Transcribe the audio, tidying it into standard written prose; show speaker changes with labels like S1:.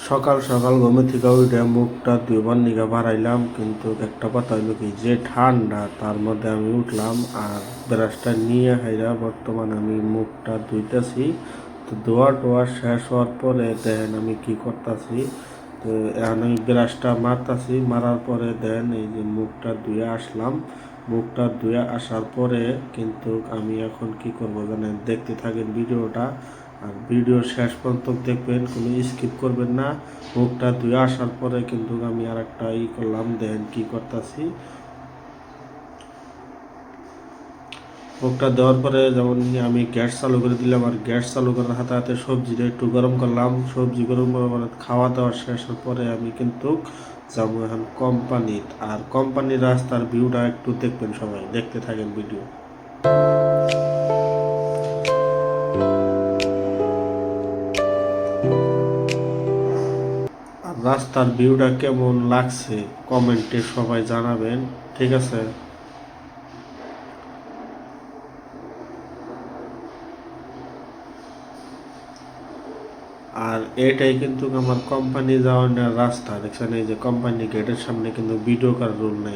S1: সকাল সকাল ঘুমে থেকে উঠে মুখটা দুইবার নিগা বাড়াইলাম, কিন্তু একটা কথা হইলো কি, যে ঠান্ডা তার মধ্যে আমি উঠলাম আর ব্রাশটা নিয়ে হাইরা বর্তমানে আমি মুখটা ধুইতেছি। তো ধোয়া টোয়া শেষ হওয়ার পরে দেখেন আমি কি করতেছি। তো এখন আমি ব্রাশটা মারতাছি, মারার পরে দেন এই যে মুখটা ধুয়ে আসলাম। মুখটা ধুয়ে আসার পরে কিন্তু আমি এখন কি করব জানেন, দেখতে থাকেন ভিডিওটা আর ভিডিও শেষ পর্যন্ত দেখবেন, কোনো স্কিপ করবেন না। মুখটা ধুয়ে আসার পরে কিন্তু আমি আর একটা করলাম, দেন কি করতেছি। মুখটা দেওয়ার পরে যেমন আমি গ্যাস চালু করে দিলাম, আর গ্যাস চালু করার হাতে হাতে সবজিটা একটু গরম করলাম। সবজি গরম করার পরে খাওয়া দাওয়া শেষের পরে আমি কিন্তু যাবো এখন কোম্পানির। আর কোম্পানির রাস্তার ভিউটা একটু দেখবেন, সবাই দেখতে থাকেন ভিডিও। আর রাস্তার ভিউটা কেমন লাগছে কমেন্টে সবাই জানাবেন, ঠিক আছে। আর এটাই কিন্তু আমার কোম্পানি যাওয়ার রাস্তা, দেখছেন এই যে কোম্পানি গেটের সামনে কিন্তু ভিডিও করার রুল নাই।